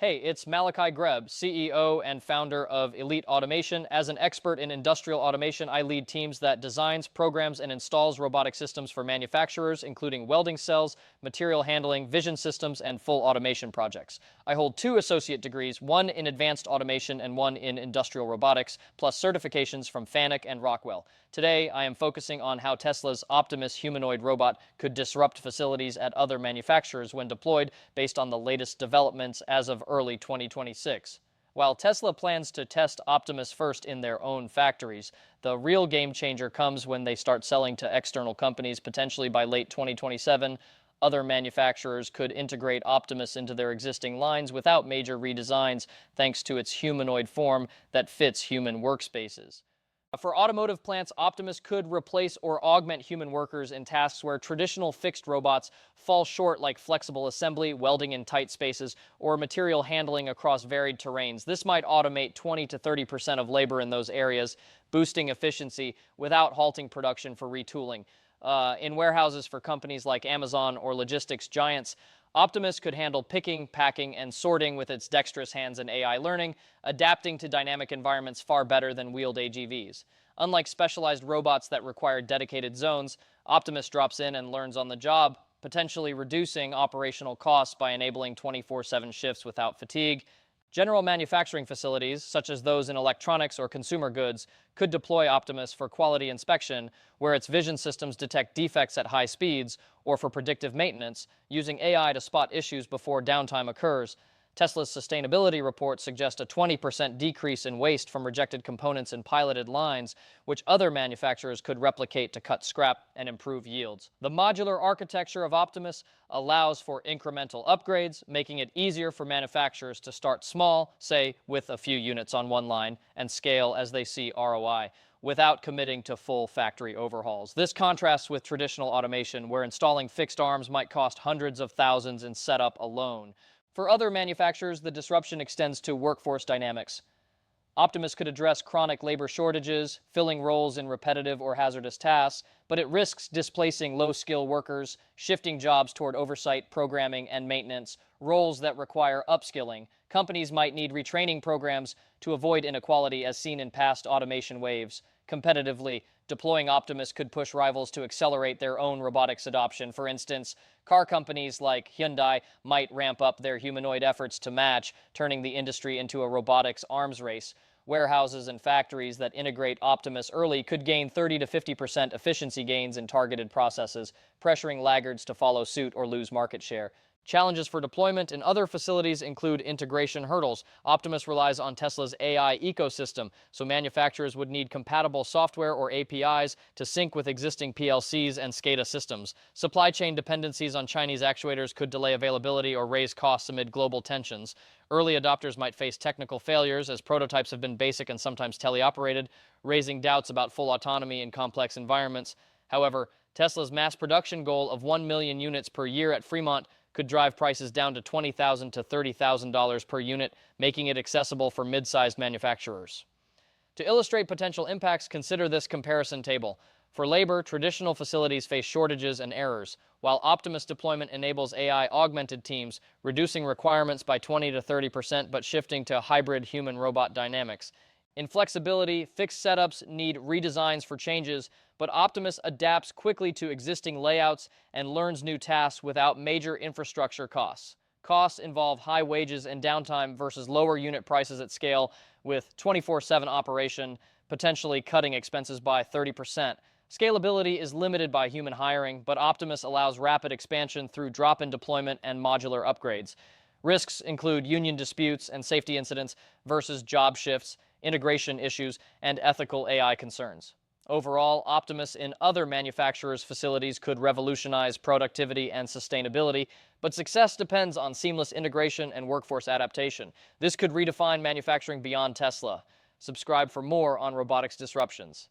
Hey, it's Malachi Greb, CEO and founder of Elite Automation. As an expert in industrial automation, I lead teams that designs, programs, and installs robotic systems for manufacturers, including welding cells, material handling, vision systems, and full automation projects. I hold 2 associate degrees, one in advanced automation and one in industrial robotics, plus certifications from Fanuc and Rockwell. Today, I am focusing on how Tesla's Optimus humanoid robot could disrupt facilities at other manufacturers when deployed based on the latest developments as of early 2026. While Tesla plans to test Optimus first in their own factories, the real game changer comes when they start selling to external companies, potentially by late 2027. Other manufacturers could integrate Optimus into their existing lines without major redesigns, thanks to its humanoid form that fits human workspaces. For automotive plants, Optimus could replace or augment human workers in tasks where traditional fixed robots fall short, like flexible assembly, welding in tight spaces, or material handling across varied terrains. This might automate 20 to 30% of labor in those areas, boosting efficiency without halting production for retooling. In warehouses for companies like Amazon or logistics giants, Optimus could handle picking, packing, and sorting with its dexterous hands and AI learning, adapting to dynamic environments far better than wheeled AGVs. Unlike specialized robots that require dedicated zones, Optimus drops in and learns on the job, potentially reducing operational costs by enabling 24/7 shifts without fatigue. General manufacturing facilities, such as those in electronics or consumer goods, could deploy Optimus for quality inspection, where its vision systems detect defects at high speeds, or for predictive maintenance, using AI to spot issues before downtime occurs. Tesla's sustainability reports suggest a 20% decrease in waste from rejected components in piloted lines, which other manufacturers could replicate to cut scrap and improve yields. The modular architecture of Optimus allows for incremental upgrades, making it easier for manufacturers to start small, say with a few units on one line, and scale as they see ROI, without committing to full factory overhauls. This contrasts with traditional automation, where installing fixed arms might cost hundreds of thousands in setup alone. For other manufacturers, the disruption extends to workforce dynamics. Optimus could address chronic labor shortages, filling roles in repetitive or hazardous tasks, but it risks displacing low-skill workers, shifting jobs toward oversight, programming, and maintenance, roles that require upskilling. Companies might need retraining programs to avoid inequality as seen in past automation waves. Competitively, deploying Optimus could push rivals to accelerate their own robotics adoption. For instance, car companies like Hyundai might ramp up their humanoid efforts to match, turning the industry into a robotics arms race. Warehouses and factories that integrate Optimus early could gain 30 to 50% efficiency gains in targeted processes, pressuring laggards to follow suit or lose market share. Challenges for deployment in other facilities include integration hurdles. Optimus relies on Tesla's AI ecosystem, so manufacturers would need compatible software or APIs to sync with existing PLCs and SCADA systems. Supply chain dependencies on Chinese actuators could delay availability or raise costs amid global tensions. Early adopters might face technical failures, as prototypes have been basic and sometimes teleoperated, raising doubts about full autonomy in complex environments. However, Tesla's mass production goal of 1 million units per year at Fremont could drive prices down to $20,000 to $30,000 per unit, making it accessible for mid-sized manufacturers. To illustrate potential impacts, consider this comparison table. For labor, traditional facilities face shortages and errors, while Optimus deployment enables AI-augmented teams, reducing requirements by 20 to 30% but shifting to hybrid human-robot dynamics. In flexibility, fixed setups need redesigns for changes, but Optimus adapts quickly to existing layouts and learns new tasks without major infrastructure costs. Costs involve high wages and downtime versus lower unit prices at scale, with 24/7 operation potentially cutting expenses by 30%. Scalability is limited by human hiring, but Optimus allows rapid expansion through drop-in deployment and modular upgrades. Risks include union disputes and safety incidents versus job shifts, integration issues, and ethical AI concerns. Overall, Optimus in other manufacturers' facilities could revolutionize productivity and sustainability, but success depends on seamless integration and workforce adaptation. This could redefine manufacturing beyond Tesla. Subscribe for more on robotics disruptions.